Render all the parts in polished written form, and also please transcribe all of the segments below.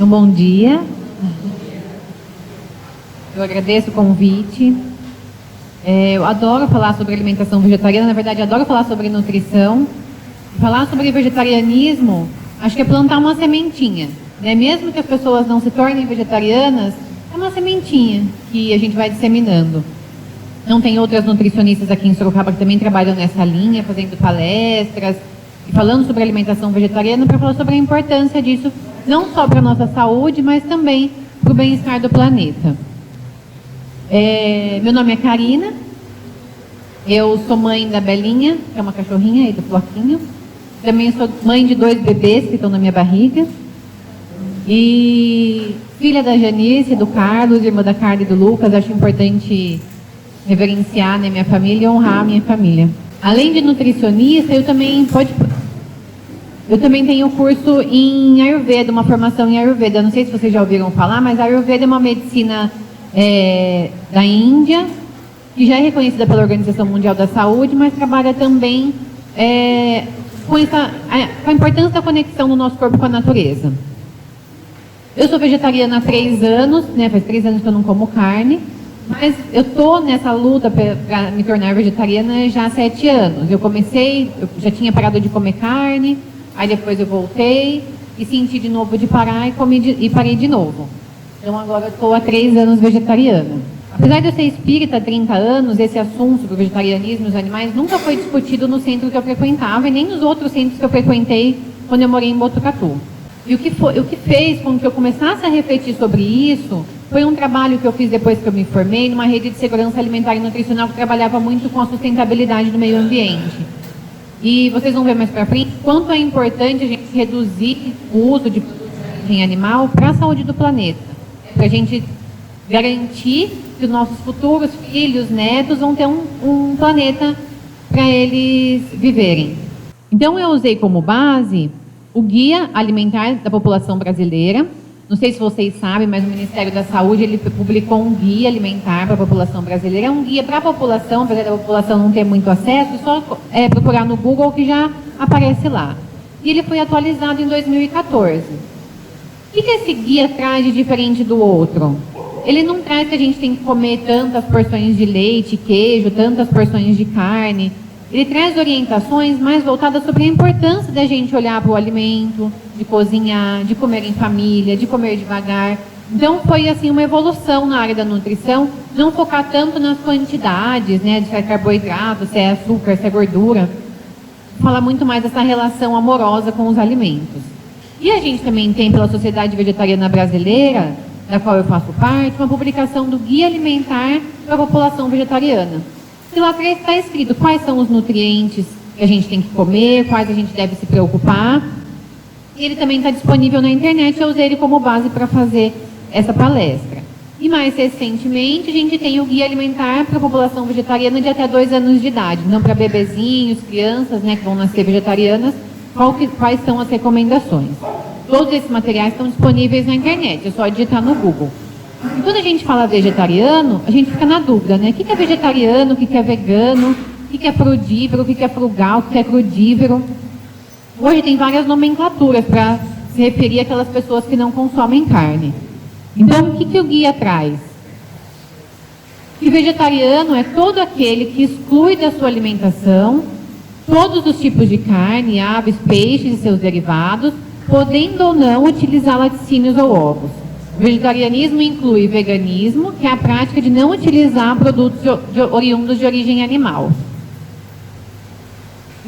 Então, bom dia. Eu agradeço o convite. Eu adoro falar sobre alimentação vegetariana, na verdade, adoro falar sobre nutrição. Falar sobre vegetarianismo, acho que é plantar uma sementinha, né? Mesmo que as pessoas não se tornem vegetarianas, é uma sementinha que a gente vai disseminando. Não tem outras nutricionistas aqui em Sorocaba que também trabalham nessa linha, fazendo palestras e falando sobre alimentação vegetariana, para falar sobre a importância disso, não só para a nossa saúde, mas também para o bem-estar do planeta. Meu nome é Karina, eu sou mãe da Belinha, que é uma cachorrinha aí do Floquinho. Também sou mãe de 2 bebês que estão na minha barriga. E filha da Janice, do Carlos, irmã da Carla e do Lucas. Acho importante reverenciar, né, minha família e honrar a minha família. Além de nutricionista, eu também tenho curso em Ayurveda, uma formação em Ayurveda. Não sei se vocês já ouviram falar, mas a Ayurveda é uma medicina da Índia, que já é reconhecida pela Organização Mundial da Saúde, mas trabalha também com a importância da conexão do nosso corpo com a natureza. Eu sou vegetariana há 3 anos, né? Faz 3 anos que eu não como carne, mas eu estou nessa luta para me tornar vegetariana já há 7 anos. Eu já tinha parado de comer carne, aí depois eu voltei e senti de novo de parar e parei de novo. Então agora eu estou há 3 anos vegetariana. Apesar de eu ser espírita há 30 anos, esse assunto sobre o vegetarianismo e os animais nunca foi discutido no centro que eu frequentava e nem nos outros centros que eu frequentei quando eu morei em Botucatu. E o que fez com que eu começasse a refletir sobre isso foi um trabalho que eu fiz depois que eu me formei numa rede de segurança alimentar e nutricional que trabalhava muito com a sustentabilidade do meio ambiente. E vocês vão ver mais para frente quanto é importante a gente reduzir o uso de origem animal para a saúde do planeta, para a gente garantir que os nossos futuros filhos, netos, vão ter um planeta para eles viverem. Então eu usei como base o Guia Alimentar da População Brasileira. Não sei se vocês sabem, mas o Ministério da Saúde ele publicou um guia alimentar para a população brasileira. É um guia para a população, apesar da população não ter muito acesso, é só procurar no Google que já aparece lá. E ele foi atualizado em 2014. O que esse guia traz de diferente do outro? Ele não traz que a gente tem que comer tantas porções de leite, queijo, tantas porções de carne. Ele traz orientações mais voltadas sobre a importância da gente olhar para o alimento, de cozinhar, de comer em família, de comer devagar. Então foi assim uma evolução na área da nutrição, não focar tanto nas quantidades, né, de se é carboidrato, se é açúcar, se é gordura. Falar muito mais dessa relação amorosa com os alimentos. E a gente também tem, pela Sociedade Vegetariana Brasileira, da qual eu faço parte, uma publicação do Guia Alimentar para a População Vegetariana. E lá atrás está escrito quais são os nutrientes que a gente tem que comer, quais a gente deve se preocupar. E ele também está disponível na internet, eu usei ele como base para fazer essa palestra. E mais recentemente, a gente tem o Guia Alimentar para a População Vegetariana de até 2 anos de idade, não para bebezinhos, crianças, né, que vão nascer vegetarianas, quais são as recomendações. Todos esses materiais estão disponíveis na internet, é só digitar no Google. E quando a gente fala vegetariano, a gente fica na dúvida, né? O que é vegetariano, o que é vegano, o que é frugívoro, o que é frugal, o que é crudívoro. Hoje tem várias nomenclaturas para se referir àquelas pessoas que não consomem carne. Então, o que o guia traz? Que vegetariano é todo aquele que exclui da sua alimentação todos os tipos de carne, aves, peixes e seus derivados, podendo ou não utilizar laticínios ou ovos. O vegetarianismo inclui veganismo, que é a prática de não utilizar produtos oriundos de origem animal.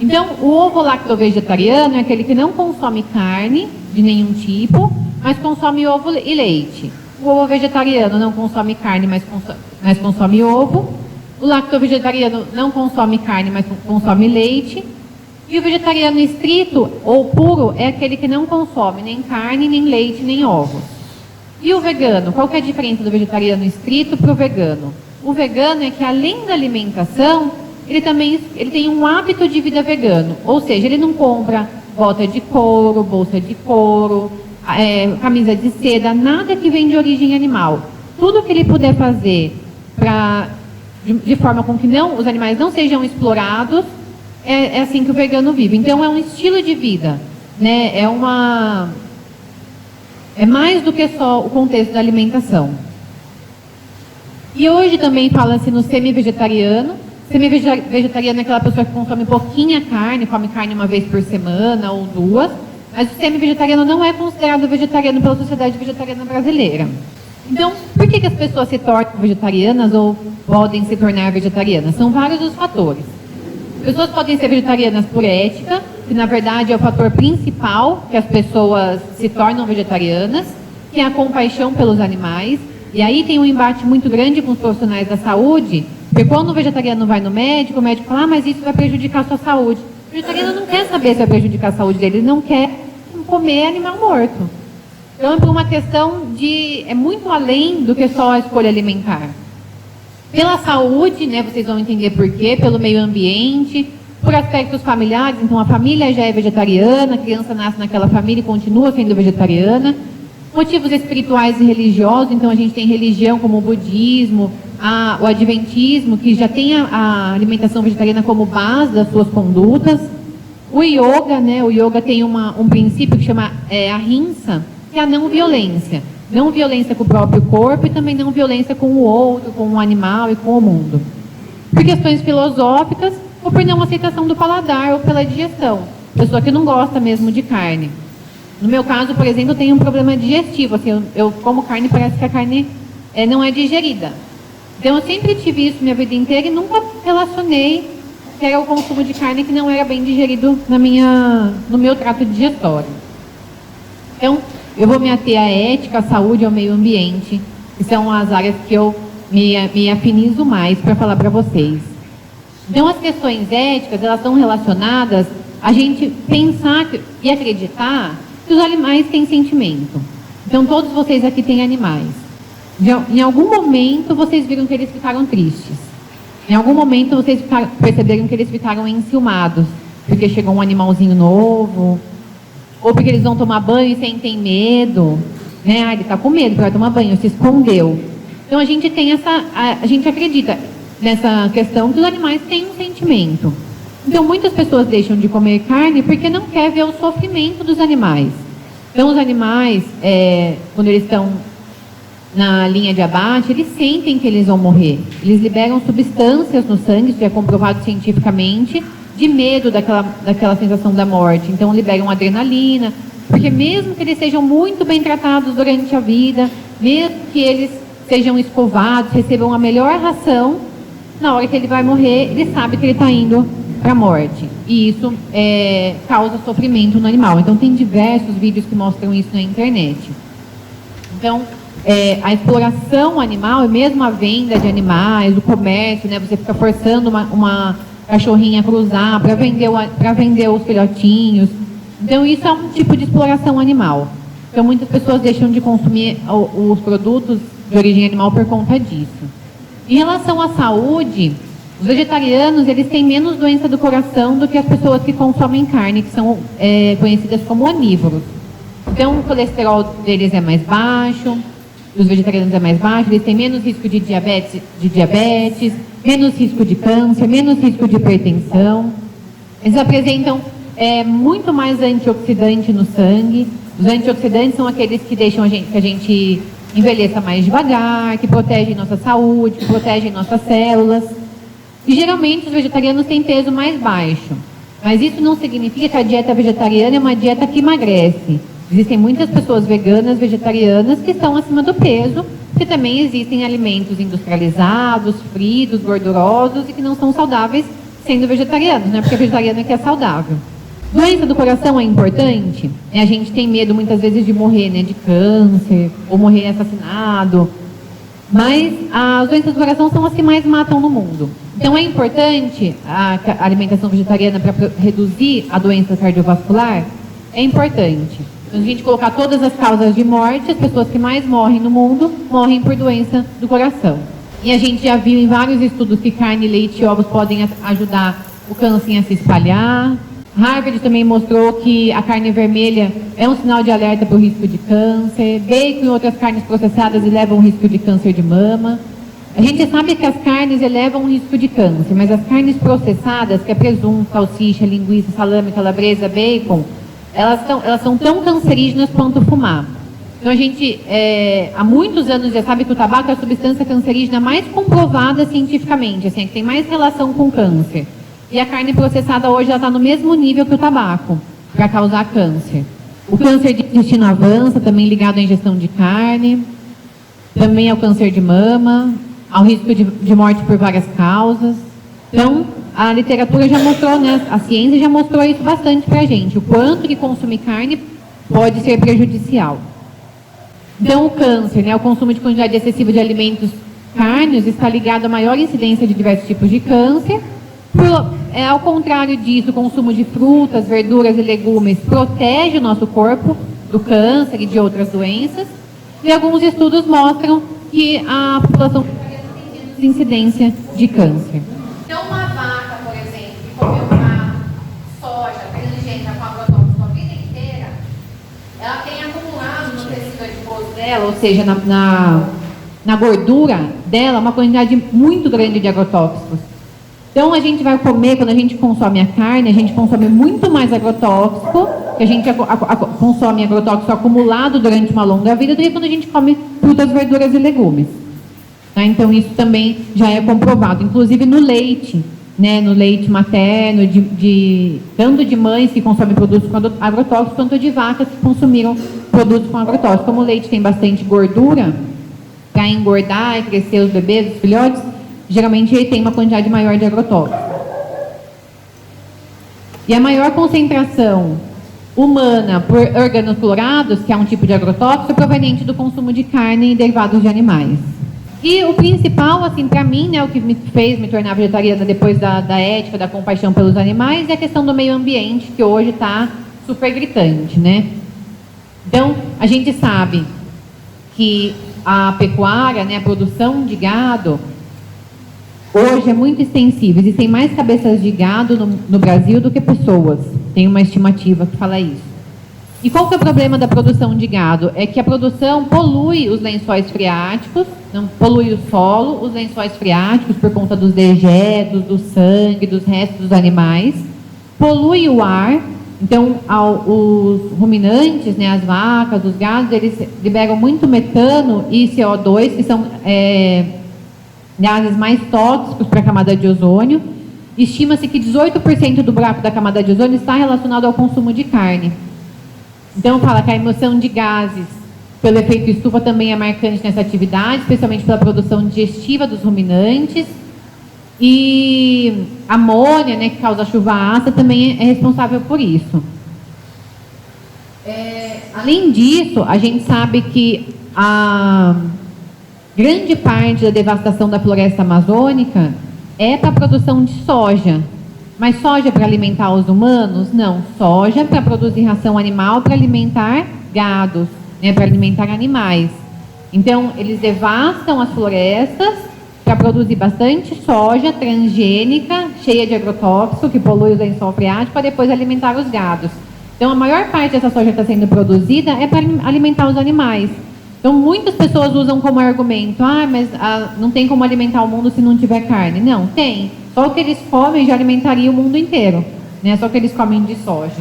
Então, o ovo lacto-vegetariano é aquele que não consome carne de nenhum tipo, mas consome ovo e leite. O ovo vegetariano não consome carne, mas consome ovo. O lacto-vegetariano não consome carne, mas consome leite. E o vegetariano estrito ou puro é aquele que não consome nem carne, nem leite, nem ovos. E o vegano? Qual que é a diferença do vegetariano estrito para o vegano? O vegano é que, além da alimentação, ele tem um hábito de vida vegano. Ou seja, ele não compra bota de couro, bolsa de couro, camisa de seda, nada que vem de origem animal. Tudo que ele puder fazer de forma com que os animais não sejam explorados, é assim que o vegano vive. Então é um estilo de vida, né? É É mais do que só o contexto da alimentação. E hoje também fala-se no semi-vegetariano. Semi-vegetariano é aquela pessoa que consome pouquinha carne, come carne uma vez por semana ou duas, mas o semi-vegetariano não é considerado vegetariano pela Sociedade Vegetariana Brasileira. Então, por que as pessoas se tornam vegetarianas ou podem se tornar vegetarianas? São vários os fatores. Pessoas podem ser vegetarianas por ética, que na verdade é o fator principal que as pessoas se tornam vegetarianas, que é a compaixão pelos animais. E aí tem um embate muito grande com os profissionais da saúde, porque quando o vegetariano vai no médico, o médico fala, mas isso vai prejudicar a sua saúde. O vegetariano não quer saber se vai prejudicar a saúde dele, ele não quer comer animal morto. Então é por uma questão de, é muito além do que só a escolha alimentar. Pela saúde, né, vocês vão entender por quê, pelo meio ambiente, por aspectos familiares, então a família já é vegetariana, a criança nasce naquela família e continua sendo vegetariana. Motivos espirituais e religiosos, então a gente tem religião como o budismo, o adventismo, que já tem a alimentação vegetariana como base das suas condutas. O yoga, né, o yoga tem um princípio que chama ahimsa, que é a não violência. Não violência com o próprio corpo e também não violência com o outro, com o animal e com o mundo. Por questões filosóficas ou por não aceitação do paladar ou pela digestão. Pessoa que não gosta mesmo de carne. No meu caso, por exemplo, eu tenho um problema digestivo. Assim, eu como carne e parece que a carne não é digerida. Então eu sempre tive isso minha vida inteira e nunca relacionei que era o consumo de carne que não era bem digerido no meu trato digestório. Então, eu vou me ater à ética, à saúde e ao meio ambiente, que são as áreas que eu me afinizo mais para falar para vocês. Então, as questões éticas, elas estão relacionadas a gente pensar e acreditar que os animais têm sentimento. Então, todos vocês aqui têm animais. Em algum momento, vocês viram que eles ficaram tristes. Em algum momento, vocês perceberam que eles ficaram enciumados, porque chegou um animalzinho novo, ou porque eles vão tomar banho e sentem medo, né? Ele está com medo para tomar banho, se escondeu. Então a gente tem a gente acredita nessa questão que os animais têm um sentimento. Então muitas pessoas deixam de comer carne porque não quer ver o sofrimento dos animais. Então os animais, quando eles estão na linha de abate, eles sentem que eles vão morrer. Eles liberam substâncias no sangue, isso é comprovado cientificamente, de medo daquela sensação da morte. Então liberam adrenalina, porque mesmo que eles sejam muito bem tratados durante a vida, mesmo que eles sejam escovados, recebam a melhor ração, na hora que ele vai morrer, ele sabe que ele está indo para a morte. E isso causa sofrimento no animal. Então tem diversos vídeos que mostram isso na internet. Então, a exploração animal, e mesmo a venda de animais, o comércio, né, você fica forçando uma cachorrinha cruzar para vender os filhotinhos. Então isso é um tipo de exploração animal. Então muitas pessoas deixam de consumir os produtos de origem animal por conta disso. Em relação à saúde, os vegetarianos eles têm menos doença do coração do que as pessoas que consomem carne, que são conhecidas como onívoros. Então o colesterol deles é mais baixo, os vegetarianos é mais baixo, eles têm menos risco de diabetes, menos risco de câncer, menos risco de hipertensão. Eles apresentam muito mais antioxidante no sangue. Os antioxidantes são aqueles que deixam que a gente envelheça mais devagar, que protegem nossa saúde, que protegem nossas células. E geralmente os vegetarianos têm peso mais baixo. Mas isso não significa que a dieta vegetariana é uma dieta que emagrece. Existem muitas pessoas veganas, vegetarianas, que estão acima do peso, porque também existem alimentos industrializados, fritos, gordurosos e que não são saudáveis sendo vegetarianos, né? Porque vegetariano é que é saudável. Doença do coração é importante? A gente tem medo muitas vezes de morrer, né? De câncer, ou morrer assassinado. Mas as doenças do coração são as que mais matam no mundo. Então é importante a alimentação vegetariana para reduzir a doença cardiovascular? É importante. Então, se a gente colocar todas as causas de morte, as pessoas que mais morrem no mundo morrem por doença do coração. E a gente já viu em vários estudos que carne, leite e ovos podem ajudar o câncer a se espalhar. Harvard também mostrou que a carne vermelha é um sinal de alerta para o risco de câncer. Bacon e outras carnes processadas elevam o risco de câncer de mama. A gente sabe que as carnes elevam o risco de câncer, mas as carnes processadas, que é presunto, salsicha, linguiça, salame, calabresa, bacon, elas são tão cancerígenas quanto fumar. Então a gente, há muitos anos já sabe que o tabaco é a substância cancerígena mais comprovada cientificamente, assim, que tem mais relação com câncer. E a carne processada hoje está no mesmo nível que o tabaco, para causar câncer. O câncer de intestino avança, também ligado à ingestão de carne, também ao câncer de mama, ao risco de morte por várias causas. Então, a literatura já mostrou, né, a ciência já mostrou isso bastante para a gente, o quanto que consumir carne pode ser prejudicial. Então, o câncer, né, o consumo de quantidade excessiva de alimentos cárneos está ligado à maior incidência de diversos tipos de câncer. Ao contrário disso, o consumo de frutas, verduras e legumes protege o nosso corpo do câncer e de outras doenças. E alguns estudos mostram que a população tem menos incidência de câncer. Então, uma vaca, por exemplo, que comeu uma soja transgênica com agrotóxico a vida inteira, ela tem acumulado no tecido adiposo dela, Ou seja, na gordura dela, uma quantidade muito grande de agrotóxicos. Então, a gente vai comer, quando a gente consome a carne, a gente consome muito mais agrotóxico, que a gente consome agrotóxico acumulado durante uma longa vida, do que quando a gente come frutas, verduras e legumes. Tá? Então, isso também já é comprovado. Inclusive no leite, né? No leite materno, tanto de mães que consomem produtos com agrotóxicos, quanto de vacas que consumiram produtos com agrotóxicos. Como o leite tem bastante gordura, para engordar e crescer os bebês, os filhotes, geralmente ele tem uma quantidade maior de agrotóxicos. E a maior concentração humana por organoclorados, que é um tipo de agrotóxico, é proveniente do consumo de carne e derivados de animais. E o principal, assim, para mim, né, o que me fez me tornar vegetariana depois da ética, da compaixão pelos animais, é a questão do meio ambiente, que hoje está super gritante, né? Então, a gente sabe que a pecuária, né, a produção de gado, hoje é muito extensiva. Existem mais cabeças de gado no Brasil do que pessoas. Tem uma estimativa que fala isso. E qual que é o problema da produção de gado? É que a produção polui os lençóis freáticos, não polui o solo, os lençóis freáticos por conta dos dejetos, do sangue, dos restos dos animais, polui o ar. Então, os ruminantes, né, as vacas, os gados, eles liberam muito metano e CO2, que são gases mais tóxicos para a camada de ozônio. Estima-se que 18% do buraco da camada de ozônio está relacionado ao consumo de carne. Então, fala que a emissão de gases pelo efeito estufa também é marcante nessa atividade, especialmente pela produção digestiva dos ruminantes. E a amônia, né, que causa chuva ácida, também é responsável por isso. Além disso, a gente sabe que a grande parte da devastação da floresta amazônica é para a produção de soja. Mas soja para alimentar os humanos? Não. Soja para produzir ração animal, para alimentar gados, né, para alimentar animais. Então, eles devastam as florestas para produzir bastante soja transgênica, cheia de agrotóxico, que polui o lençol freático, para depois alimentar os gados. Então, a maior parte dessa soja que está sendo produzida é para alimentar os animais. Então, muitas pessoas usam como argumento, mas não tem como alimentar o mundo se não tiver carne. Não, tem. Só o que eles comem já alimentaria o mundo inteiro, né? Só o que eles comem de soja.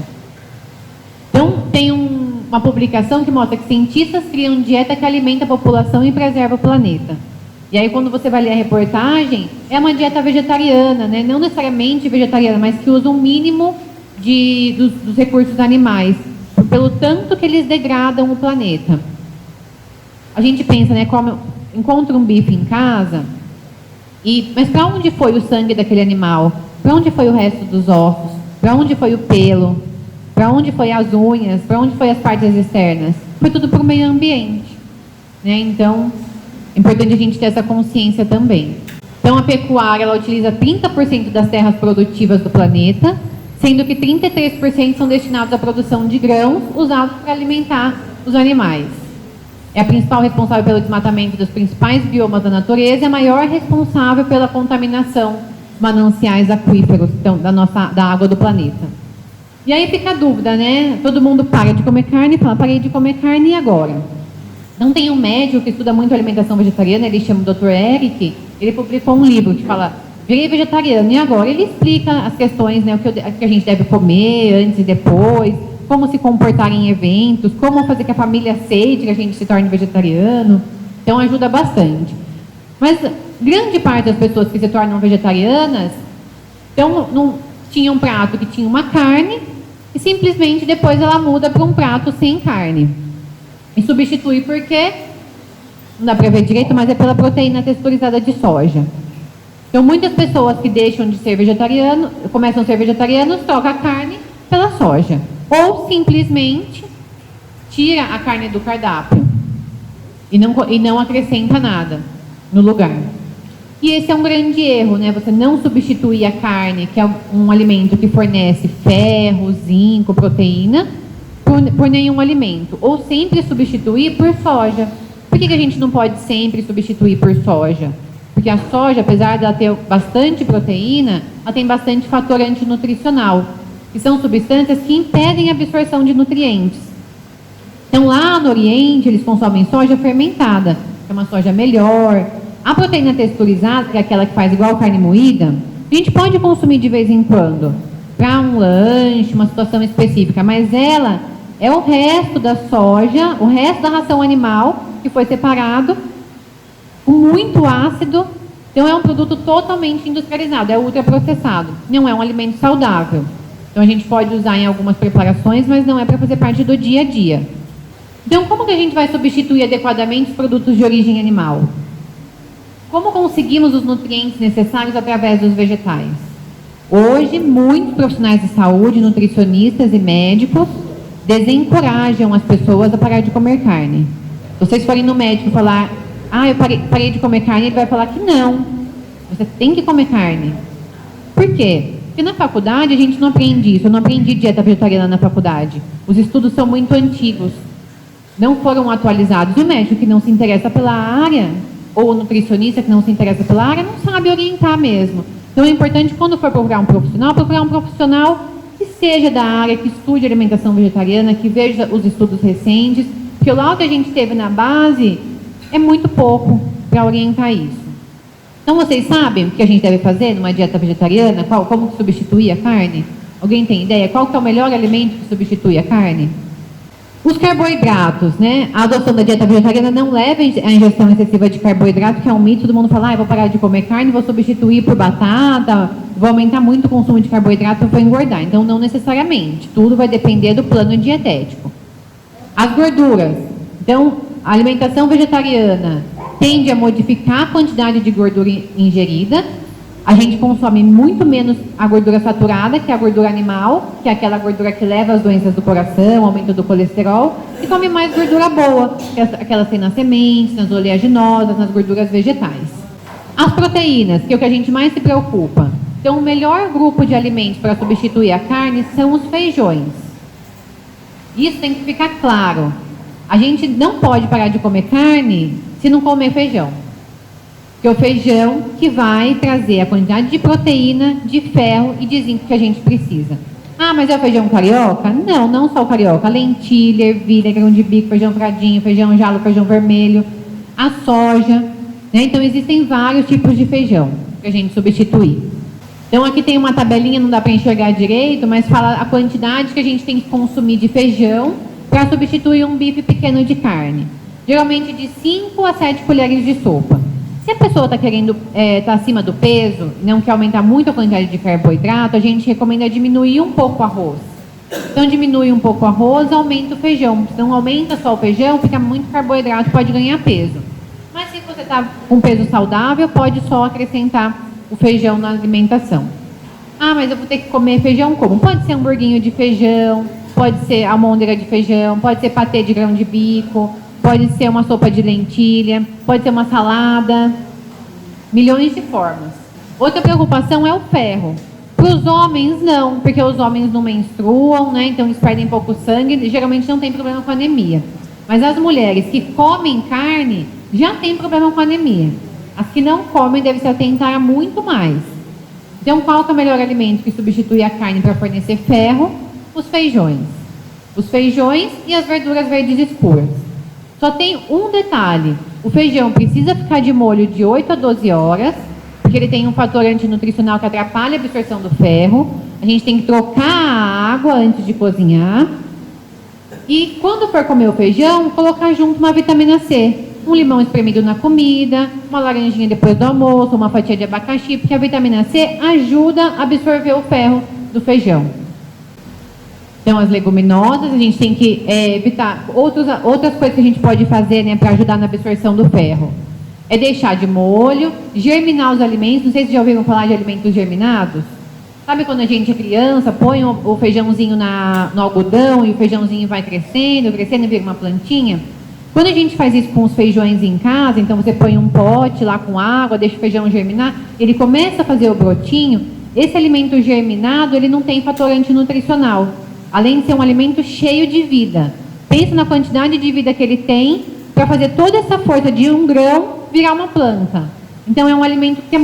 Então, tem uma publicação que mostra que cientistas criam dieta que alimenta a população e preserva o planeta. E aí, quando você vai ler a reportagem, é uma dieta vegetariana, né? Não necessariamente vegetariana, mas que usa um mínimo dos recursos animais, pelo tanto que eles degradam o planeta. A gente pensa, né, encontra um bife em casa, mas para onde foi o sangue daquele animal? Para onde foi o resto dos ossos? Para onde foi o pelo? Para onde foi as unhas? Para onde foi as partes externas? Foi tudo para o meio ambiente, né? Então, é importante a gente ter essa consciência também. Então, a pecuária, ela utiliza 30% das terras produtivas do planeta, sendo que 33% são destinados à produção de grãos usados para alimentar os animais. É a principal responsável pelo desmatamento dos principais biomas da natureza e a maior responsável pela contaminação dos mananciais aquíferos, então, da água do planeta. E aí fica a dúvida, né? Todo mundo para de comer carne e fala, parei de comer carne e agora? Não tem um médico que estuda muito alimentação vegetariana, ele chama o Dr. Eric, ele publicou um livro que fala, virei vegetariano e agora? Ele explica as questões, né? O que a gente deve comer antes e depois, como se comportar em eventos, como fazer que a família aceite que a gente se torne vegetariano. Então ajuda bastante. Mas grande parte das pessoas que se tornam vegetarianas tinha um prato que tinha uma carne e simplesmente depois ela muda para um prato sem carne. E substitui porque, não dá para ver direito, mas é pela proteína texturizada de soja. Então muitas pessoas que deixam de ser vegetarianos, começam a ser vegetarianos, trocam a carne pela soja. Ou simplesmente tira a carne do cardápio e não acrescenta nada no lugar. E esse é um grande erro, né? Você não substituir a carne, que é um alimento que fornece ferro, zinco, proteína, por nenhum alimento. Ou sempre substituir por soja. Por que a gente não pode sempre substituir por soja? Porque a soja, apesar de ela ter bastante proteína, ela tem bastante fator antinutricional, que são substâncias que impedem a absorção de nutrientes. Então, lá no Oriente, eles consomem soja fermentada, que é uma soja melhor. A proteína texturizada, que é aquela que faz igual carne moída, a gente pode consumir de vez em quando, para um lanche, uma situação específica, mas ela é o resto da soja, o resto da ração animal, que foi separado, com muito ácido. Então, é um produto totalmente industrializado, é ultraprocessado, não é um alimento saudável. Então, a gente pode usar em algumas preparações, mas não é para fazer parte do dia a dia. Então, como que a gente vai substituir adequadamente os produtos de origem animal? Como conseguimos os nutrientes necessários através dos vegetais? Hoje, muitos profissionais de saúde, nutricionistas e médicos desencorajam as pessoas a parar de comer carne. Se vocês forem no médico e falar, eu parei de comer carne, ele vai falar que não. Você tem que comer carne. Por quê? Porque na faculdade a gente não aprende isso. Eu não aprendi dieta vegetariana na faculdade. Os estudos são muito antigos. Não foram atualizados. O médico que não se interessa pela área, ou o nutricionista que não se interessa pela área, não sabe orientar mesmo. Então é importante, quando for procurar um profissional que seja da área, que estude alimentação vegetariana, que veja os estudos recentes, porque o laudo que a gente teve na base é muito pouco para orientar isso. Então vocês sabem o que a gente deve fazer numa dieta vegetariana? Como substituir a carne? Alguém tem ideia? Qual que é o melhor alimento que substitui a carne? Os carboidratos, né? A adoção da dieta vegetariana não leva à ingestão excessiva de carboidrato, que é um mito. Todo mundo fala, vou parar de comer carne, vou substituir por batata, vou aumentar muito o consumo de carboidrato, eu vou engordar. Então, não necessariamente. Tudo vai depender do plano dietético. As gorduras. Então, a alimentação vegetariana tende a modificar a quantidade de gordura ingerida. A gente consome muito menos a gordura saturada, que é a gordura animal, que é aquela gordura que leva às doenças do coração, aumento do colesterol, e come mais gordura boa, que é aquela que tem nas sementes, nas oleaginosas, nas gorduras vegetais. As proteínas, que é o que a gente mais se preocupa. Então, o melhor grupo de alimentos para substituir a carne são os feijões. Isso tem que ficar claro. A gente não pode parar de comer carne se não comer feijão. Que é o feijão que vai trazer a quantidade de proteína, de ferro e de zinco que a gente precisa. Mas é o feijão carioca? Não, não só o carioca. Lentilha, ervilha, grão de bico, feijão fradinho, feijão jalo, feijão vermelho, a soja. Né? Então, existem vários tipos de feijão para a gente substituir. Então, aqui tem uma tabelinha, não dá para enxergar direito, mas fala a quantidade que a gente tem que consumir de feijão para substituir um bife pequeno de carne. Geralmente de 5 a 7 colheres de sopa. Se a pessoa está querendo tá acima do peso, não quer aumentar muito a quantidade de carboidrato, a gente recomenda diminuir um pouco o arroz. Então, diminui um pouco o arroz, aumenta o feijão. Se não aumenta só o feijão, fica muito carboidrato, pode ganhar peso. Mas se você está com peso saudável, pode só acrescentar o feijão na alimentação. Mas eu vou ter que comer feijão como? Pode ser hamburguinho de feijão, pode ser almôndega de feijão, pode ser patê de grão de bico, pode ser uma sopa de lentilha, pode ser uma salada, milhões de formas. Outra preocupação é o ferro. Para os homens, não, porque os homens não menstruam, né? Então eles perdem pouco sangue e geralmente não tem problema com anemia. Mas as mulheres que comem carne já têm problema com anemia. As que não comem devem se atentar a muito mais. Então, qual que é o melhor alimento que substitui a carne para fornecer ferro? Os feijões. Os feijões e as verduras verdes escuras. Só tem um detalhe, o feijão precisa ficar de molho de 8 a 12 horas, porque ele tem um fator antinutricional que atrapalha a absorção do ferro. A gente tem que trocar a água antes de cozinhar. E quando for comer o feijão, colocar junto uma vitamina C. Um limão espremido na comida, uma laranjinha depois do almoço, uma fatia de abacaxi, porque a vitamina C ajuda a absorver o ferro do feijão. Então, as leguminosas, a gente tem que evitar outras coisas que a gente pode fazer, né, para ajudar na absorção do ferro. É deixar de molho, germinar os alimentos. Não sei se já ouviram falar de alimentos germinados. Sabe quando a gente é criança, põe o feijãozinho no algodão e o feijãozinho vai crescendo e vira uma plantinha? Quando a gente faz isso com os feijões em casa, então você põe um pote lá com água, deixa o feijão germinar, ele começa a fazer o brotinho. Esse alimento germinado, ele não tem fator antinutricional, além de ser um alimento cheio de vida. Pensa na quantidade de vida que ele tem para fazer toda essa força de um grão virar uma planta. Então é um alimento que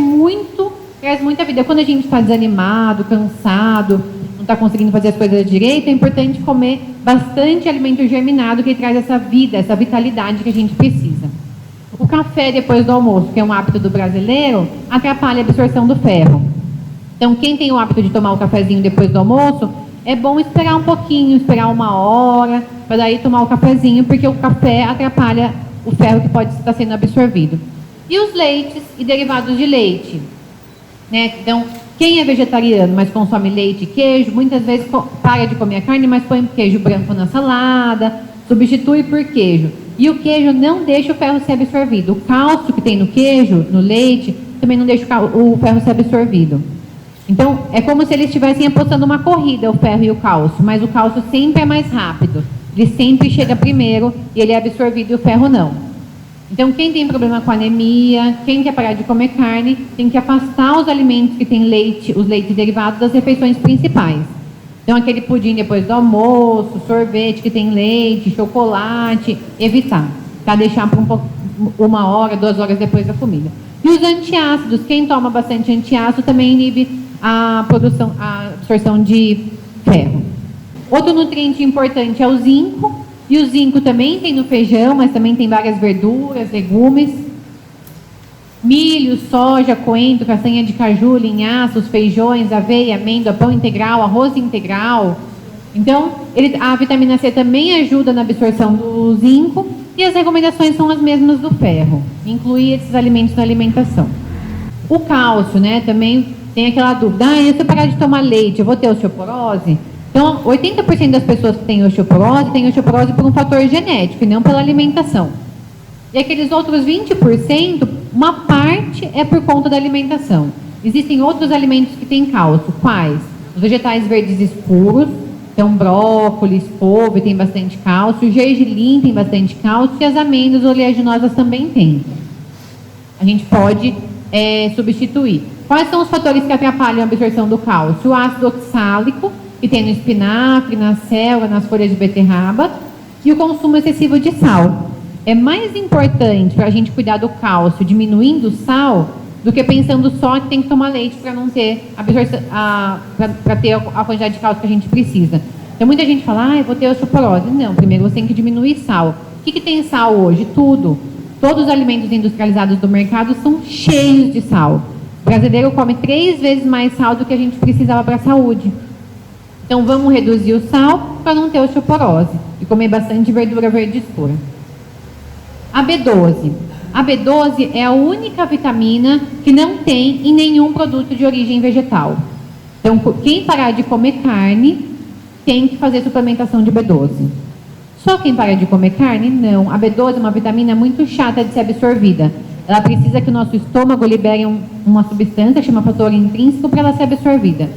traz muita vida. Quando a gente está desanimado, cansado, não está conseguindo fazer as coisas direito, é importante comer bastante alimento germinado, que traz essa vida, essa vitalidade que a gente precisa. O café depois do almoço, que é um hábito do brasileiro, atrapalha a absorção do ferro. Então, quem tem o hábito de tomar o cafezinho depois do almoço, é bom esperar um pouquinho, esperar 1 hora, para daí tomar o cafezinho, porque o café atrapalha o ferro que pode estar sendo absorvido. E os leites e derivados de leite, né? Então, quem é vegetariano, mas consome leite e queijo, muitas vezes para de comer a carne, mas põe queijo branco na salada, substitui por queijo. E o queijo não deixa o ferro ser absorvido. O cálcio que tem no queijo, no leite, também não deixa o ferro ser absorvido. Então, é como se eles estivessem apostando uma corrida, o ferro e o cálcio, mas o cálcio sempre é mais rápido. Ele sempre chega primeiro e ele é absorvido e o ferro não. Então, quem tem problema com anemia, quem quer parar de comer carne, tem que afastar os alimentos que têm leite, os leites derivados das refeições principais. Então, aquele pudim depois do almoço, sorvete que tem leite, chocolate, evitar. Tá? Deixar por 1 hora, 2 horas depois da comida. E os antiácidos, quem toma bastante antiácido também inibe a absorção de ferro. Outro nutriente importante é o zinco. E o zinco também tem no feijão, mas também tem várias verduras, legumes. Milho, soja, coentro, castanha de caju, linhaços, feijões, aveia, amêndoa, pão integral, arroz integral. Então, a vitamina C também ajuda na absorção do zinco. E as recomendações são as mesmas do ferro. Incluir esses alimentos na alimentação. O cálcio, né? Também tem aquela dúvida. Se eu parar de tomar leite, eu vou ter osteoporose? Então, 80% das pessoas que têm osteoporose por um fator genético e não pela alimentação. E aqueles outros 20%, uma parte é por conta da alimentação. Existem outros alimentos que têm cálcio. Quais? Os vegetais verdes escuros, então brócolis, couve tem bastante cálcio, o gergelim tem bastante cálcio e as amêndoas oleaginosas também têm. A gente pode substituir. Quais são os fatores que atrapalham a absorção do cálcio? O ácido oxálico, que tem no espinafre, na selga, nas folhas de beterraba, e o consumo excessivo de sal. É mais importante para a gente cuidar do cálcio diminuindo o sal do que pensando só que tem que tomar leite para não ter para ter a quantidade de cálcio que a gente precisa. Então muita gente fala, eu vou ter osteoporose. Não, primeiro você tem que diminuir sal. O que tem sal hoje? Tudo. Todos os alimentos industrializados do mercado são cheios de sal. O brasileiro come 3 vezes mais sal do que a gente precisava para a saúde. Então vamos reduzir o sal para não ter osteoporose e comer bastante verdura verde escura. A B12. A B12 é a única vitamina que não tem em nenhum produto de origem vegetal. Então quem parar de comer carne tem que fazer suplementação de B12. Só quem para de comer carne, não. A B12 é uma vitamina muito chata de ser absorvida. Ela precisa que o nosso estômago libere uma substância, chama fator intrínseco, para ela ser absorvida.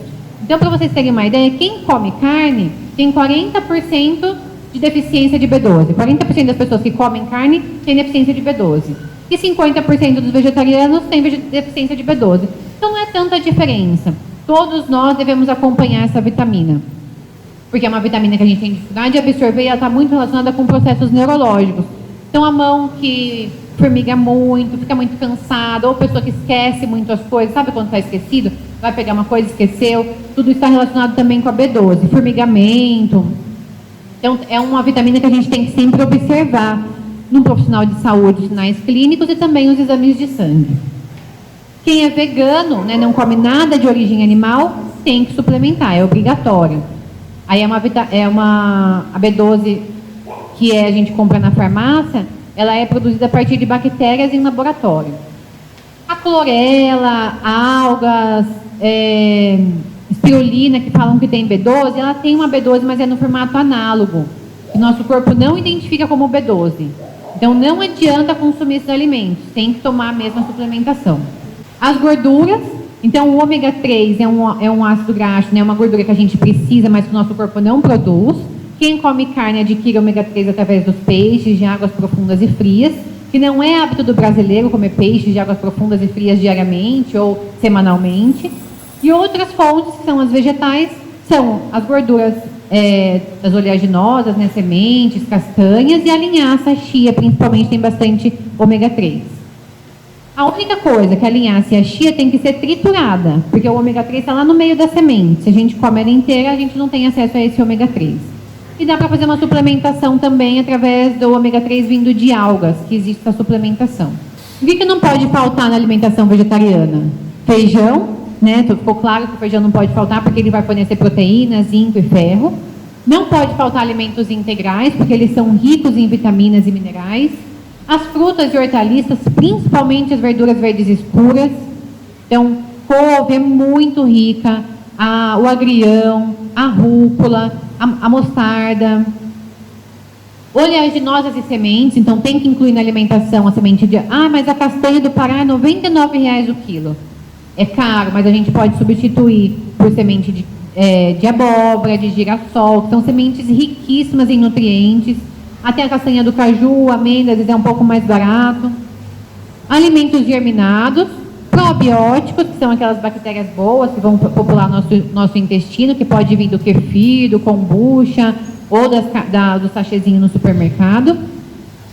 Então, para vocês terem uma ideia, quem come carne tem 40% de deficiência de B12. 40% das pessoas que comem carne têm deficiência de B12. E 50% dos vegetarianos têm deficiência de B12. Então, não é tanta diferença. Todos nós devemos acompanhar essa vitamina. Porque é uma vitamina que a gente tem dificuldade de absorver e ela está muito relacionada com processos neurológicos. Então, a mão que formiga muito, fica muito cansada, ou pessoa que esquece muito as coisas, sabe quando está esquecido? Vai pegar uma coisa, esqueceu. Tudo está relacionado também com a B12, formigamento. Então, é uma vitamina que a gente tem que sempre observar num profissional de saúde, sinais clínicos e também os exames de sangue. Quem é vegano, né, não come nada de origem animal, tem que suplementar, é obrigatório. Aí a B12 que a gente compra na farmácia, ela é produzida a partir de bactérias em laboratório. A clorela, algas, espirulina, que falam que tem B12, ela tem uma B12, mas é no formato análogo, que nosso corpo não identifica como B12. Então, não adianta consumir esses alimentos, tem que tomar a mesma suplementação. As gorduras, então o ômega 3 é um ácido graxo, né, uma gordura que a gente precisa, mas que o nosso corpo não produz. Quem come carne adquire ômega 3 através dos peixes de águas profundas e frias, que não é hábito do brasileiro comer peixes de águas profundas e frias diariamente ou semanalmente. E outras fontes, que são as vegetais, são as gorduras das oleaginosas, né, sementes, castanhas, e a linhaça, a chia, principalmente, tem bastante ômega 3. A única coisa que a linhaça e a chia tem que ser triturada, porque o ômega 3 está lá no meio da semente. Se a gente come ela inteira, a gente não tem acesso a esse ômega 3. E dá para fazer uma suplementação também através do ômega 3 vindo de algas, que existe essa suplementação. O que não pode faltar na alimentação vegetariana? Feijão, né? Ficou claro que o feijão não pode faltar porque ele vai fornecer proteínas, zinco e ferro. Não pode faltar alimentos integrais, porque eles são ricos em vitaminas e minerais. As frutas e hortaliças, principalmente as verduras verdes escuras. Então, couve é muito rica, o agrião, a rúcula, a mostarda, oleaginosas e sementes. Então tem que incluir na alimentação a semente de... mas a castanha do Pará é R$ 99,00 o quilo. É caro, mas a gente pode substituir por semente de abóbora, de girassol, que são sementes riquíssimas em nutrientes. Até a castanha do caju, amêndoas, é um pouco mais barato. Alimentos germinados, probióticos, que são aquelas bactérias boas que vão popular nosso intestino, que pode vir do kefir, do kombucha ou do sachêzinho no supermercado.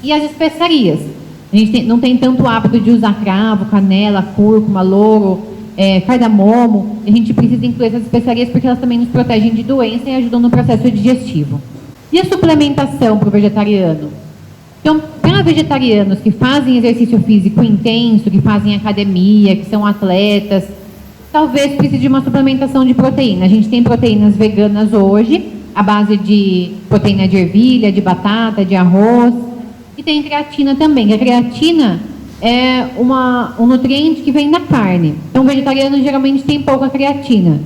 E as especiarias. A gente não tem tanto hábito de usar cravo, canela, cúrcuma, louro, cardamomo. A gente precisa incluir essas especiarias porque elas também nos protegem de doença e ajudam no processo digestivo. E a suplementação para o vegetariano? Então, para vegetarianos que fazem exercício físico intenso, que fazem academia, que são atletas, talvez precise de uma suplementação de proteína. A gente tem proteínas veganas hoje, à base de proteína de ervilha, de batata, de arroz, e tem creatina também. A creatina é um nutriente que vem da carne. Então, o vegetariano geralmente tem pouca creatina.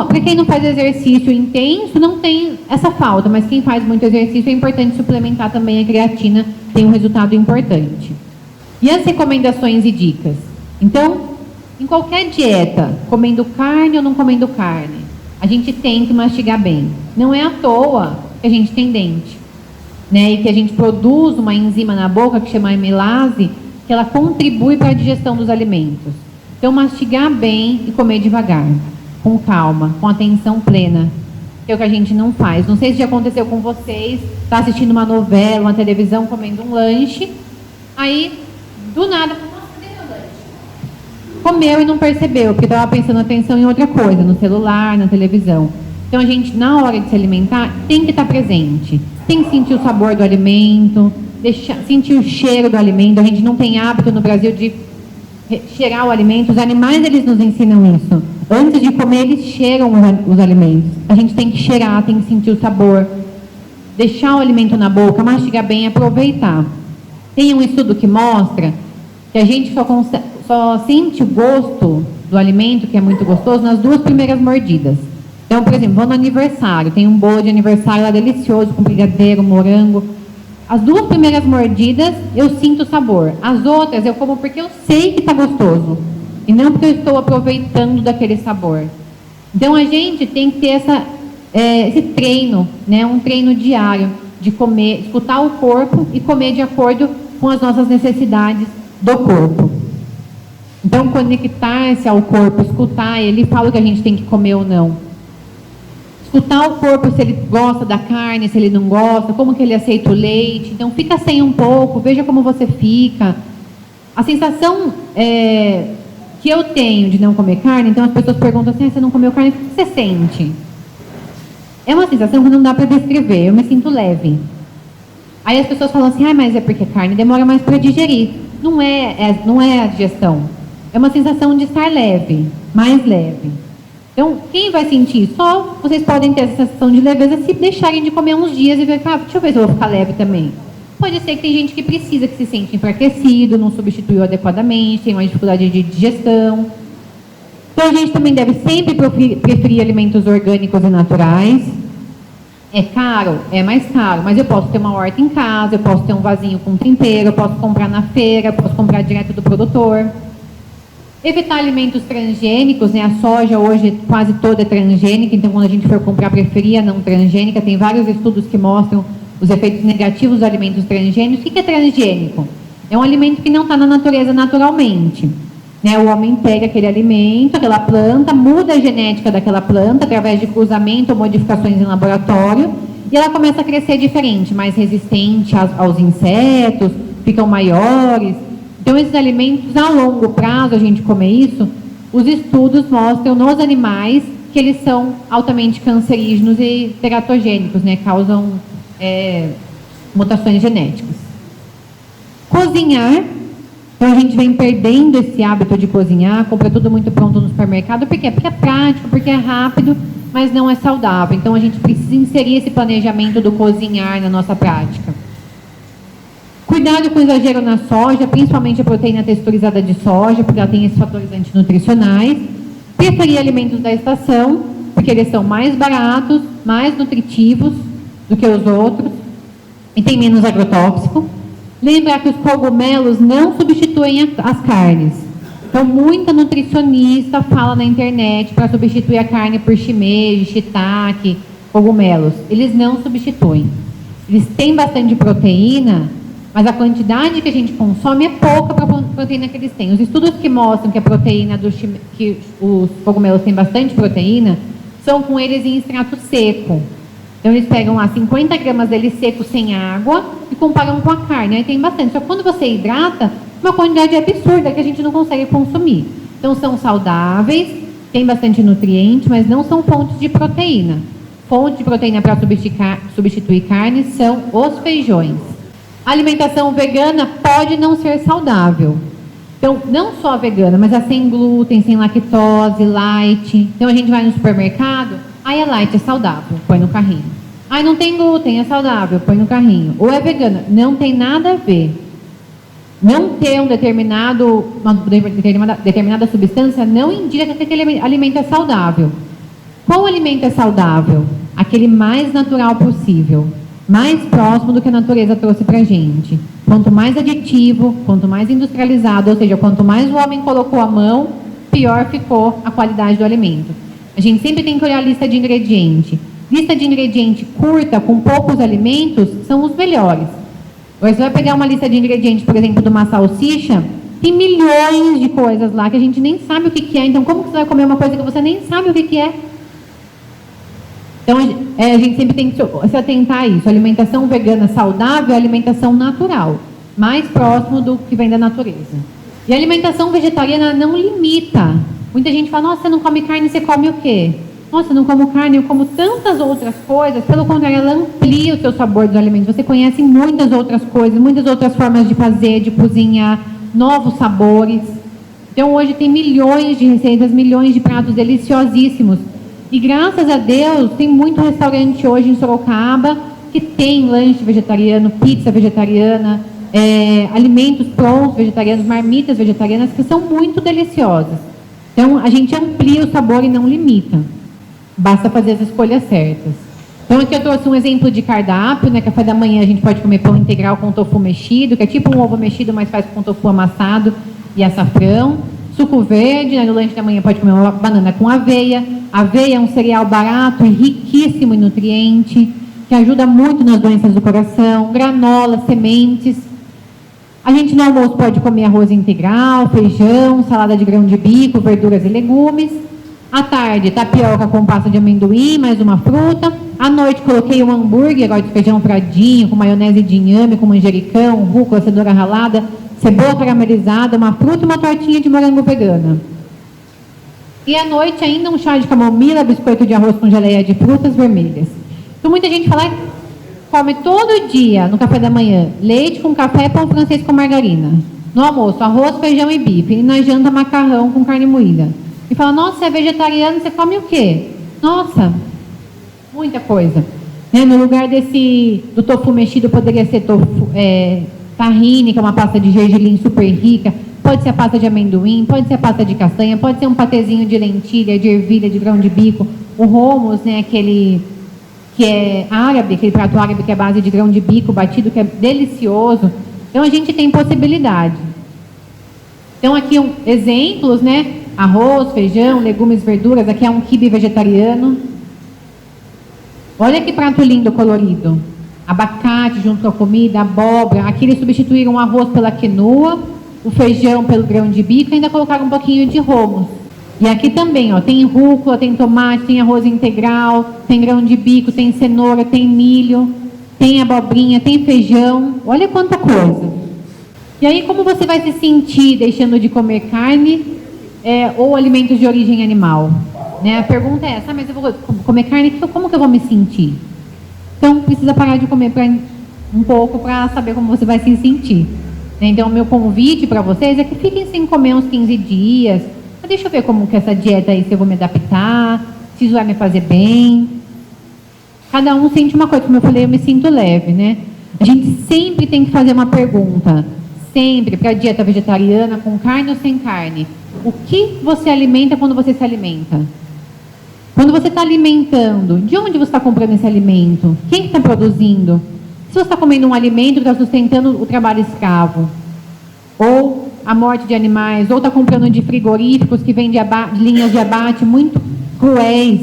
Para quem não faz exercício intenso, não tem essa falta, mas quem faz muito exercício é importante suplementar também a creatina, tem um resultado importante. E as recomendações e dicas? Então, em qualquer dieta, comendo carne ou não comendo carne, a gente tem que mastigar bem. Não é à toa que a gente tem dente, né? E que a gente produz uma enzima na boca que chama amilase, que ela contribui para a digestão dos alimentos. Então, mastigar bem e comer devagar, com calma, com atenção plena, que é o que a gente não faz. Não sei se já aconteceu com vocês, está assistindo uma novela, uma televisão, comendo um lanche, aí, do nada, comeu e não percebeu, porque estava prestando atenção em outra coisa, no celular, na televisão. Então, a gente, na hora de se alimentar, tem que estar presente. Tem que sentir o sabor do alimento, sentir o cheiro do alimento. A gente não tem hábito no Brasil de cheirar o alimento. Os animais, eles nos ensinam isso. Antes de comer, eles cheiram os alimentos. A gente tem que cheirar, tem que sentir o sabor. Deixar o alimento na boca, mastigar bem e aproveitar. Tem um estudo que mostra que a gente só sente o gosto do alimento, que é muito gostoso, nas 2 primeiras mordidas. Então, por exemplo, vou no aniversário, tem um bolo de aniversário lá delicioso, com brigadeiro, morango. As 2 primeiras mordidas, eu sinto o sabor. As outras, eu como porque eu sei que está gostoso. E não porque eu estou aproveitando daquele sabor. Então, a gente tem que ter esse treino, né? Um treino diário de comer, escutar o corpo e comer de acordo com as nossas necessidades do corpo. Então, conectar-se ao corpo, escutar ele, fala o que a gente tem que comer ou não. Escutar o corpo, se ele gosta da carne, se ele não gosta, como que ele aceita o leite. Então, fica sem um pouco, veja como você fica. A sensação que eu tenho de não comer carne, então as pessoas perguntam assim, você não comeu carne, o que você sente? É uma sensação que não dá para descrever, eu me sinto leve. Aí as pessoas falam assim, mas é porque carne demora mais para digerir. Não é a digestão. É uma sensação de estar leve, mais leve. Então, quem vai sentir? Só vocês podem ter essa sensação de leveza se deixarem de comer uns dias e ver, deixa eu ver se eu vou ficar leve também. Pode ser que tem gente que precisa, que se sente enfraquecido, não substituiu adequadamente, tem uma dificuldade de digestão. Então, a gente também deve sempre preferir alimentos orgânicos e naturais. É caro? É mais caro, mas eu posso ter uma horta em casa, eu posso ter um vasinho com tempero, eu posso comprar na feira, eu posso comprar direto do produtor. Evitar alimentos transgênicos, né? A soja hoje quase toda é transgênica, então quando a gente for comprar, preferir a não transgênica. Tem vários estudos que mostram os efeitos negativos dos alimentos transgênicos. O que é transgênico? É um alimento que não está na natureza naturalmente. Né? O homem pega aquele alimento, aquela planta, muda a genética daquela planta através de cruzamento ou modificações em laboratório, e ela começa a crescer diferente, mais resistente aos insetos, ficam maiores. Então, esses alimentos, a longo prazo, a gente comer isso, os estudos mostram nos animais que eles são altamente cancerígenos e teratogênicos, né? Causam mutações genéticas. Cozinhar. Então, a gente vem perdendo esse hábito de cozinhar, compra tudo muito pronto no supermercado. Por quê? Porque é prático, porque é rápido, mas não é saudável. Então, a gente precisa inserir esse planejamento do cozinhar na nossa prática. Cuidado com o exagero na soja, principalmente a proteína texturizada de soja, porque ela tem esses fatores antinutricionais. Preferir alimentos da estação, porque eles são mais baratos, mais nutritivos do que os outros e tem menos agrotóxico. Lembrar que os cogumelos não substituem as carnes. Então, muita nutricionista fala na internet para substituir a carne por shimeji, shiitake, cogumelos. Eles não substituem. Eles têm bastante proteína, mas a quantidade que a gente consome é pouca para a proteína que eles têm. Os estudos que mostram que a proteína que os cogumelos têm bastante proteína são com eles em extrato seco. Então, eles pegam lá 50 gramas dele seco sem água e comparam com a carne. Aí tem bastante. Só que quando você hidrata, uma quantidade absurda que a gente não consegue consumir. Então, são saudáveis, tem bastante nutriente, mas não são fontes de proteína. Fonte de proteína para substituir carne são os feijões. A alimentação vegana pode não ser saudável. Então, não só a vegana, mas a sem glúten, sem lactose, light. Então, a gente vai no supermercado, aí a light é saudável, põe no carrinho. Aí não tem glúten, é saudável, põe no carrinho. Ou é vegana, não tem nada a ver. Não ter uma determinada substância não indica que aquele alimento é saudável. Qual alimento é saudável? Aquele mais natural possível. Mais próximo do que a natureza trouxe para a gente. Quanto mais aditivo, quanto mais industrializado, ou seja, quanto mais o homem colocou a mão, pior ficou a qualidade do alimento. A gente sempre tem que olhar a lista de ingrediente. Lista de ingrediente curta, com poucos alimentos, são os melhores. Agora, você vai pegar uma lista de ingredientes, por exemplo, de uma salsicha, tem milhões de coisas lá que a gente nem sabe o que é. Então, como que você vai comer uma coisa que você nem sabe o que é? Então, a gente sempre tem que se atentar a isso. Alimentação vegana saudável é alimentação natural, mais próximo do que vem da natureza. E a alimentação vegetariana não limita. Muita gente fala, nossa, você não come carne, você come o quê? Nossa, eu não como carne, eu como tantas outras coisas. Pelo contrário, ela amplia o seu sabor dos alimentos. Você conhece muitas outras coisas, muitas outras formas de fazer, de cozinhar, novos sabores. Então, hoje tem milhões de receitas, milhões de pratos deliciosíssimos. E graças a Deus, tem muito restaurante hoje em Sorocaba que tem lanche vegetariano, pizza vegetariana, alimentos prontos vegetarianos, marmitas vegetarianas, que são muito deliciosas. Então, a gente amplia o sabor e não limita. Basta fazer as escolhas certas. Então, aqui eu trouxe um exemplo de cardápio, né? Café da manhã a gente pode comer pão integral com tofu mexido, que é tipo um ovo mexido, mas faz com tofu amassado e açafrão. Suco verde, né? No lanche da manhã pode comer uma banana com aveia. Aveia é um cereal barato e riquíssimo em nutriente, que ajuda muito nas doenças do coração. Granola, sementes. A gente no almoço pode comer arroz integral, feijão, salada de grão de bico, verduras e legumes. À tarde, tapioca com pasta de amendoim, mais uma fruta. À noite, coloquei um hambúrguer, agora de feijão fradinho, com maionese de inhame, com manjericão, rúcula, cenoura ralada, cebola caramelizada, uma fruta e uma tortinha de morango vegana. E à noite, ainda um chá de camomila, biscoito de arroz com geleia de frutas vermelhas. Então, muita gente fala, come todo dia, no café da manhã, leite com café, pão francês com margarina. No almoço, arroz, feijão e bife. E na janta, macarrão com carne moída. e fala, nossa, você é vegetariano, você come o quê? Nossa, muita coisa. Né? No lugar do tofu mexido, poderia ser tahine, que é uma pasta de gergelim super rica, pode ser a pasta de amendoim, pode ser a pasta de castanha, pode ser um patezinho de lentilha, de ervilha, de grão de bico, o hummus, né, aquele que é árabe, aquele prato árabe que é a base de grão de bico batido, que é delicioso. Então a gente tem possibilidade. Então aqui exemplos, né? Arroz, feijão, legumes, verduras. Aqui é um quibe vegetariano. Olha que prato lindo, colorido. Abacate junto com a comida, abóbora. Aqui eles substituíram o arroz pela quinoa, o feijão pelo grão de bico e ainda colocaram um pouquinho de hummus. E aqui também, ó, tem rúcula, tem tomate, tem arroz integral, tem grão de bico, tem cenoura, tem milho, tem abobrinha, tem feijão. Olha quanta coisa. E aí, como você vai se sentir deixando de comer carne ou alimentos de origem animal? Né? A pergunta é essa, mas eu vou comer carne, como que eu vou me sentir? Então, precisa parar de comer um pouco para saber como você vai se sentir. Então, o meu convite para vocês é que fiquem sem comer uns 15 dias. Deixa eu ver como que essa dieta aí, se eu vou me adaptar, se isso vai me fazer bem. Cada um sente uma coisa, como eu falei, eu me sinto leve, né? A gente sempre tem que fazer uma pergunta, sempre, para a dieta vegetariana, com carne ou sem carne. O que você alimenta quando você se alimenta? Quando você está alimentando, de onde você está comprando esse alimento? Quem está produzindo? Se você está comendo um alimento que está sustentando o trabalho escravo, ou a morte de animais, ou está comprando de frigoríficos que vêm de linhas de abate muito cruéis.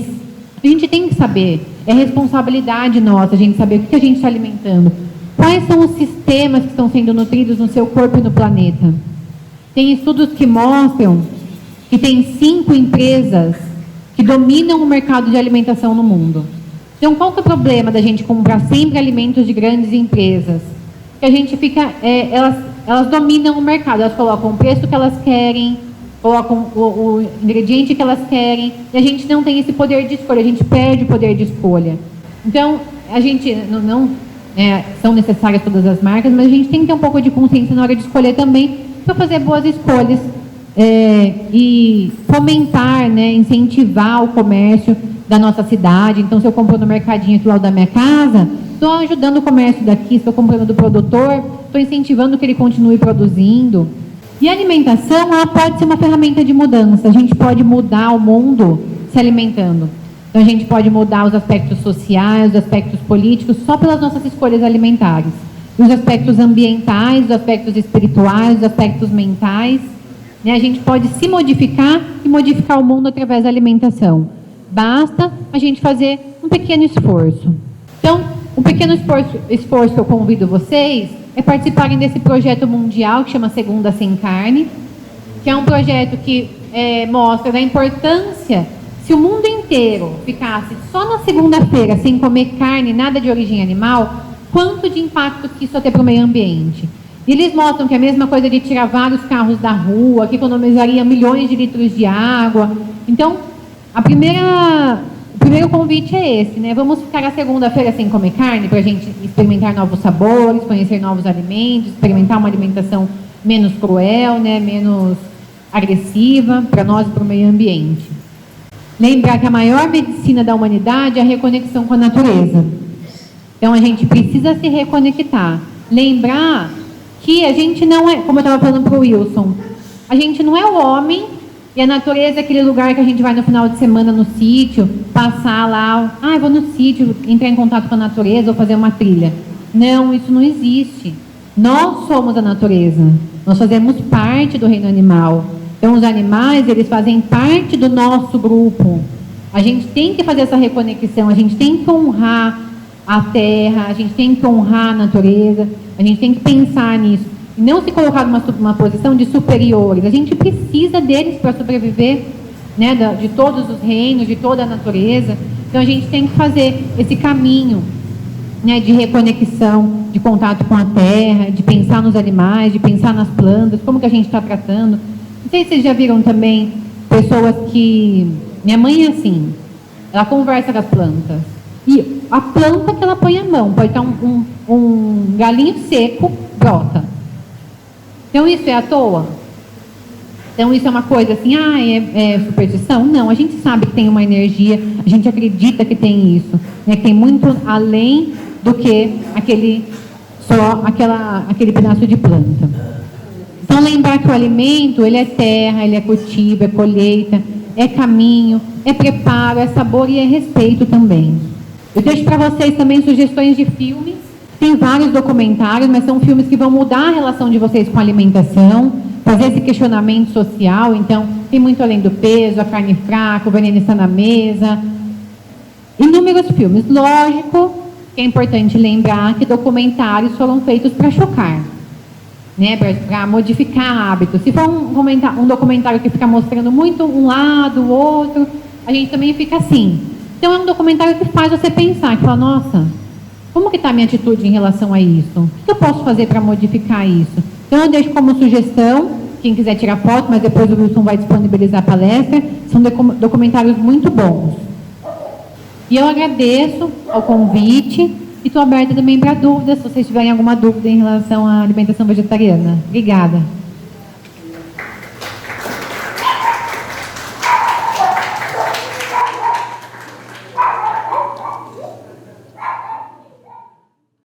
A gente tem que saber, é responsabilidade nossa a gente saber o que a gente está alimentando. Quais são os sistemas que estão sendo nutridos no seu corpo e no planeta? Tem estudos que mostram que tem 5 empresas que dominam o mercado de alimentação no mundo. Então, qual que é o problema da gente comprar sempre alimentos de grandes empresas? Que a gente fica, elas dominam o mercado, elas colocam o preço que elas querem, colocam o ingrediente que elas querem, e a gente não tem esse poder de escolha, a gente perde o poder de escolha. Então, a gente são necessárias todas as marcas, mas a gente tem que ter um pouco de consciência na hora de escolher também, para fazer boas escolhas e fomentar, né, incentivar o comércio da nossa cidade. Então, se eu compro no mercadinho aqui do lado da minha casa, estou ajudando o comércio daqui, estou comprando do produtor, estou incentivando que ele continue produzindo. E a alimentação, ela pode ser uma ferramenta de mudança. A gente pode mudar o mundo se alimentando. Então, a gente pode mudar os aspectos sociais, os aspectos políticos, só pelas nossas escolhas alimentares. Os aspectos ambientais, os aspectos espirituais, os aspectos mentais. Né? A gente pode se modificar e modificar o mundo através da alimentação. Basta a gente fazer um pequeno esforço. Então, um pequeno esforço que eu convido vocês é participarem desse projeto mundial que chama Segunda Sem Carne, que é um projeto que mostra a importância, se o mundo inteiro ficasse só na segunda-feira sem comer carne, nada de origem animal, quanto de impacto que isso ia ter para o meio ambiente. E eles mostram que é a mesma coisa de tirar vários carros da rua, que economizaria milhões de litros de água. Então, o primeiro convite é esse, né? Vamos ficar a segunda-feira sem comer carne para a gente experimentar novos sabores, conhecer novos alimentos, experimentar uma alimentação menos cruel, né? Menos agressiva para nós e para o meio ambiente. Lembrar que a maior medicina da humanidade é a reconexão com a natureza. Então a gente precisa se reconectar. Lembrar que a gente não é, como eu estava falando para o Wilson, a gente não é o homem. E a natureza é aquele lugar que a gente vai no final de semana no sítio, passar lá, eu vou no sítio, entrar em contato com a natureza ou fazer uma trilha. Não, isso não existe. Nós somos a natureza. Nós fazemos parte do reino animal. Então, os animais, eles fazem parte do nosso grupo. A gente tem que fazer essa reconexão, a gente tem que honrar a terra, a gente tem que honrar a natureza, a gente tem que pensar nisso. E não se colocar numa posição de superiores. A gente precisa deles para sobreviver, né, de todos os reinos, de toda a natureza. Então, a gente tem que fazer esse caminho, né, de reconexão, de contato com a terra, de pensar nos animais, de pensar nas plantas, como que a gente está tratando. Não sei se vocês já viram também pessoas que... Minha mãe é assim, ela conversa com as plantas. E a planta que ela põe a mão, pode estar um galinho seco, brota. Então, isso é à toa? Então isso é uma coisa assim, é superstição? Não, a gente sabe que tem uma energia, a gente acredita que tem isso, né? Que tem muito além do que aquele pedaço de planta. Então lembrar que o alimento, ele é terra, ele é cultivo, é colheita, é caminho, é preparo, é sabor e é respeito também. Eu deixo para vocês também sugestões de filmes. Tem vários documentários, mas são filmes que vão mudar a relação de vocês com a alimentação, fazer esse questionamento social. Então, tem Muito Além do Peso, A Carne Fraca, O Veneno Está na Mesa. Inúmeros filmes. Lógico que é importante lembrar que documentários foram feitos para chocar, né? Para modificar hábitos. Se for um documentário que fica mostrando muito um lado, o outro, a gente também fica assim. Então, é um documentário que faz você pensar, que fala, nossa, como que está a minha atitude em relação a isso? O que eu posso fazer para modificar isso? Então, eu deixo como sugestão, quem quiser tirar foto, mas depois o Wilson vai disponibilizar a palestra, são documentários muito bons. E eu agradeço ao convite e estou aberta também para dúvidas, se vocês tiverem alguma dúvida em relação à alimentação vegetariana. Obrigada.